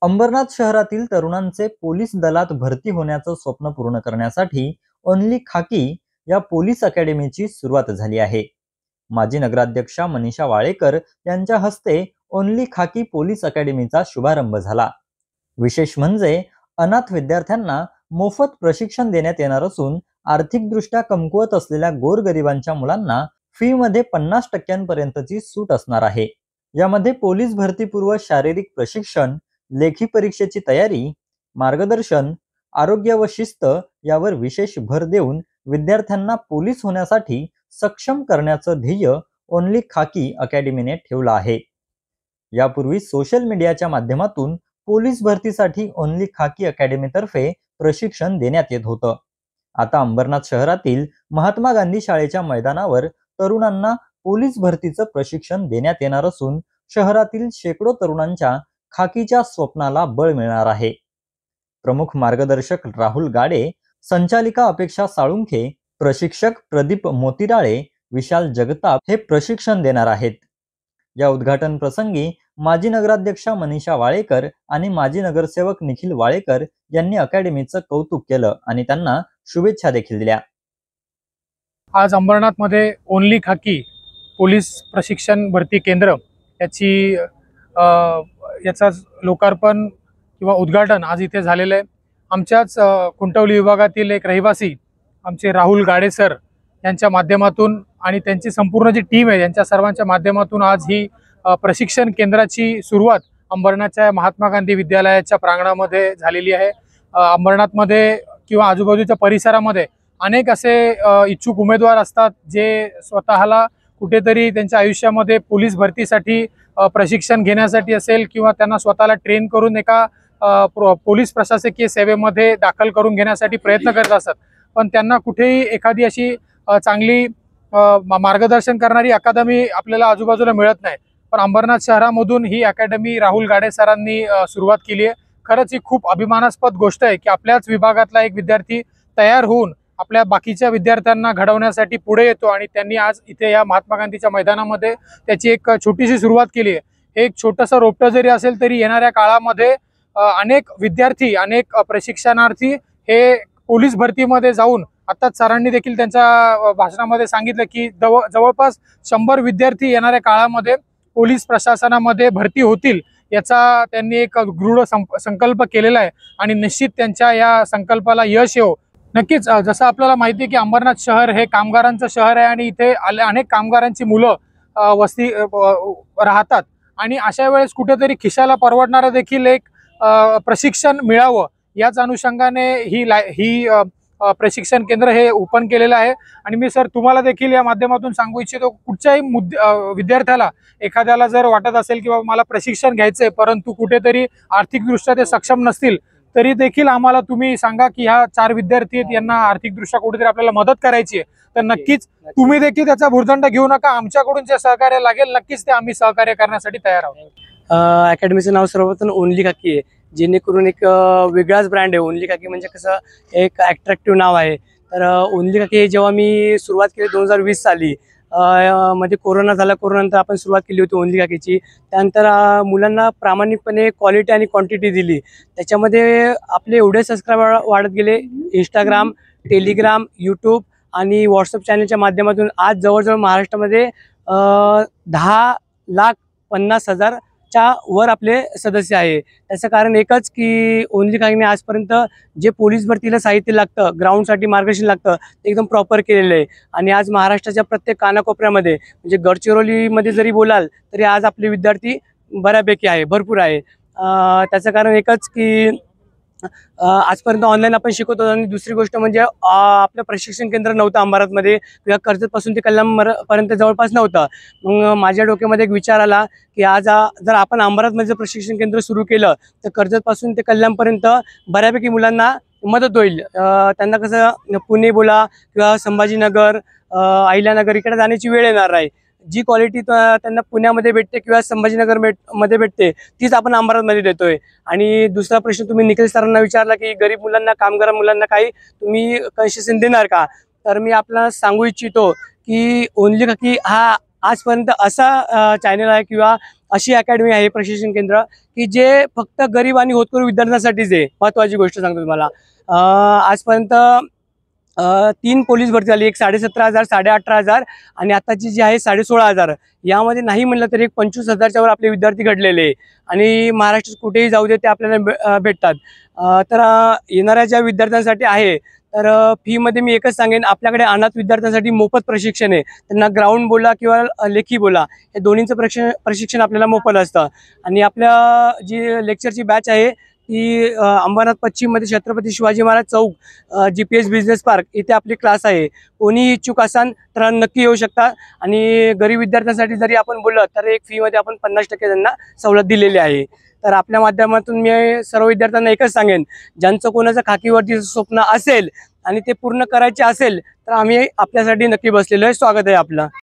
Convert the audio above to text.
अंबरनाथ शहरातील तरुणांचे पोलीस दलात भरती होण्याचं स्वप्न पूर्ण करण्यासाठी ओनली खाकी या पोलीस अकॅडमीची सुरुवात झाली आहे। माजी नगराध्यक्षा मनीषा वाळेकर यांच्या हस्ते ओनली खाकी पोलीस अकॅडमीचा शुभारंभ झाला। विशेष म्हणजे अनाथ विद्यार्थ्यांना मोफत प्रशिक्षण देण्यात येणार असून आर्थिकदृष्ट्या कमकुवत असलेल्या गोरगरिबांच्या मुलांना फी मध्ये 50% सूट असणार आहे। यामध्ये पोलीस भरतीपूर्व शारीरिक प्रशिक्षण, लेखी परीक्षेची तयारी, मार्गदर्शन, आरोग्य व शिस्त यावर विशेष भर देऊन विद्यार्थ्यांना पोलीस होण्यासाठी सक्षम करण्याचं ध्येय ओनली खाकी अकॅडमीने ठेवलं आहे। यापूर्वी सोशल मीडियाच्या माध्यमातून पोलीस भरतीसाठी ओनली खाकी अकॅडमीतर्फे प्रशिक्षण देण्यात येत होतं। आता अंबरनाथ शहरातील महात्मा गांधी शाळेच्या मैदानावर तरुणांना पोलीस भरतीचं प्रशिक्षण देण्यात येणार असून शहरातील शेकडो तरुणांच्या खाकीच्या स्वप्नाला बळ मिळणार आहे। प्रमुख मार्गदर्शक राहुल गाडे, संचालिका अपेक्षा साळुंखे, प्रशिक्षक प्रदीप मोतीराळे, विशाल जगताप हे प्रशिक्षण देणार आहेत। या उद्घाटन प्रसंगी माजी नगराध्यक्षा मनीषा वाळेकर आणि माजी नगरसेवक निखिल वाळेकर यांनी अकॅडमीचं कौतुक केलं आणि त्यांना शुभेच्छा देखील दिल्या। आज अंबरनाथ मध्ये ओनली खाकी पोलीस प्रशिक्षण भरती केंद्र याचा लोकार्पण किंवा उद्घाटन आज इथे झालेलं आहे। आमच्याच कुंटवली विभागातील एक रहिवासी आमचे राहुल गाडे सर यांच्या माध्यमातून आणि त्यांची संपूर्ण जी टीम आहे यांच्या सर्वांच्या माध्यमातून आज ही प्रशिक्षण केंद्राची सुरुवात अंबरनाथच्या महात्मा गांधी विद्यालयाच्या प्रांगणामध्ये झालेली आहे। अंबरनाथमध्ये किंवा आजूबाजूच्या परिसरामध्ये अनेक असे इच्छुक उमेदवार असतात जे स्वतःला कुठेतरी त्यांच्या आयुष्यामध्ये पोलीस भरतीसाठी प्रशिक्षण घेण्यासाठी असेल किंवा त्यांना स्वतःला ट्रेन करून एका पोलीस प्रशासकीय सेवेमध्ये दाखल करून घेण्यासाठी प्रयत्न करत असतात, पण त्यांना कुठेही एखादी अशी चांगली मार्गदर्शन करणारी अकादमी आपल्याला आजूबाजूला मिळत नाही। पण अंबरनाथ शहरामधून ही अकॅडमी राहुल गाडे सरांनी सुरुवात केली आहे। खरंच ही खूप अभिमानास्पद गोष्ट आहे की आपल्याच विभागातला एक विद्यार्थी तयार होऊन आपल्या बाकीच्या विद्यार्थ्यांना घडवण्यासाठी पुढे येतो आणि त्यांनी आज इथे या महात्मा गांधीच्या मैदानामध्ये त्याची एक छोटीशी सुरुवात केली आहे। एक छोटंसं रोपटं जरी असेल तरी येणाऱ्या काळामध्ये अनेक विद्यार्थी, अनेक प्रशिक्षणार्थी हे पोलीस भरतीमध्ये जाऊन, आता सरांनी देखील त्यांच्या भाषणामध्ये सांगितलं की जवळपास 100 विद्यार्थी येणाऱ्या काळामध्ये पोलीस प्रशासनामध्ये भरती होतील याचा त्यांनी एक दृढ संकल्प केलेला आहे आणि निश्चित त्यांच्या या संकल्पाला यश येवो। नक्कीच जसं आपल्याला माहिती आहे की अंबरनाथ शहर हे कामगारांचं शहर आहे आणि इथे अनेक कामगारांची मुलं वस्ती राहतात आणि अशा वेळेस कुठेतरी खिशाला परवडणारं देखील एक प्रशिक्षण मिळावं याच अनुषंगाने ही प्रशिक्षण केंद्र हे ओपन केलेलं आहे। आणि मी सर तुम्हाला देखील या माध्यमातून सांगू इच्छितो, कुठच्याही विद्यार्थ्याला एखाद्याला जर वाटत असेल की बाबा मला प्रशिक्षण घ्यायचंय परंतु कुठेतरी आर्थिकदृष्ट्या ते सक्षम नसतील तरी देखील आम्हाला तुम्ही सांगा की ह्या 4 विद्यार्थी आहेत, यांना आर्थिकदृष्ट्या कुठेतरी आपल्याला मदत करायची आहे, तर नक्कीच तुम्ही देखील त्याचा भुर्दंड घेऊ नका। आमच्याकडून जे सहकार्य लागेल नक्कीच ते आम्ही सहकार्य करण्यासाठी तयार आहोत। अकॅडमीचं नाव सर्वप्रथम ओनली खाकी आहे, जेणेकरून एक वेगळाच ब्रँड आहे। ओनली खाकी म्हणजे कसं एक अट्रॅक्टिव्ह नाव आहे। तर ओनली खाकी जेव्हा मी सुरुवात केली 2020 साली मध्ये कोरोना झाला, कोरोनानंतर आपण सुरुवात केली होती ओनली खाकीची। त्यानंतर मुलांना प्रामाणिकपणे क्वालिटी आणि क्वांटिटी दिली, त्याच्यामध्ये आपले एवढे सबस्क्रायबर वाढत गेले। इंस्टाग्राम, टेलिग्राम, यूट्यूब आणि व्हॉट्सअप चॅनलच्या माध्यमातून आज जवळजवळ महाराष्ट्रामध्ये 10,50,000 वर आपले सदस्य आहे। त्याचं कारण एकच की ओनली खाकीने आजपर्यंत जे पोलीस भरतीला साहित्य लागतं, ग्राउंडसाठी मार्गदर्शन लागतं, ते एकदम प्रॉपर केलेलं आहे। आणि आज महाराष्ट्राच्या प्रत्येक कानाकोपऱ्यामध्ये म्हणजे गडचिरोलीमध्ये जरी बोलाल तरी आज आपले विद्यार्थी बऱ्यापैकी आहे, भरपूर आहे। त्याचं कारण एकच की आजपर्यंत ऑनलाईन आपण शिकवतो। आणि दुसरी गोष्ट म्हणजे आपलं प्रशिक्षण केंद्र नव्हतं अंबरनाथमध्ये किंवा कर्जतपासून ते कल्याणपर्यंत जवळपास नव्हतं। मग माझ्या डोक्यामध्ये एक विचार आला की आज जर आपण अंबरनाथमध्ये प्रशिक्षण केंद्र सुरू केलं तर कर्जतपासून ते कल्याणपर्यंत बऱ्यापैकी मुलांना मदत होईल। त्यांना कसं पुणे बोला किंवा संभाजीनगर, अहिल्यानगर इकडे जाण्याची वेळ येणार नाही। जी क्वालिटी त्यांना पुण्यामध्ये भेटते किंवा संभाजीनगर मध्ये भेटते तीच आपण अंबरनाथमध्ये देतोय। आणि दुसरा प्रश्न तुम्ही निखिल सरांना विचारला की गरीब मुलांना, कामगार मुलांना काही तुम्ही कन्सेशन देणार का, तर मी आपल्याला सांगू इच्छितो की ओनली खाकी हा आजपर्यंत असा चॅनल आहे किंवा अशी अकॅडमी आहे प्रशिक्षण केंद्र की जे फक्त गरीब आणि होतकरू विद्यार्थ्यांसाठीच आहे. महत्त्वाची गोष्ट सांगतो तुम्हाला, आजपर्यंत 3 पोलीस भरती झाली, एक 17,500, 18,500 आणि आताची जी आहे 16,500. यामध्ये नाही म्हणलं तरी एक 25,000च्या वर आपले विद्यार्थी घडलेले आणि महाराष्ट्रात कुठेही जाऊ दे ते आपल्याला भेटतात. तर येणाऱ्या ज्या विद्यार्थ्यांसाठी आहे तर फीमध्ये मी एकच सांगेन, आपल्याकडे अनाथ विद्यार्थ्यांसाठी मोफत प्रशिक्षण आहे. त्यांना ग्राउंड बोला किंवा लेखी बोला हे दोन्हीचं प्रशिक्षण आपल्याला मोफत असतं. आणि आपल्या जी लेक्चरची बॅच आहे ती अंबरनाथ पश्चिममध्ये छत्रपती शिवाजी महाराज चौक GPS बिझनेस पार्क इथे आपली क्लास आहे. कोणी इच्छुक असाल तर नक्की येऊ शकता. आणि गरीब विद्यार्थ्यांसाठी जरी आपण बोललं तर एक फीमध्ये आपण 50% त्यांना सवलत दिलेली आहे. तर आपल्या माध्यमातून मी सर्व विद्यार्थ्यांना एकच सांगेन, ज्यांचं कोणाचं खाकीवरती स्वप्न असेल आणि ते पूर्ण करायचे असेल तर आम्ही आपल्यासाठी नक्की बसलेलो आहे. स्वागत आहे आपलं.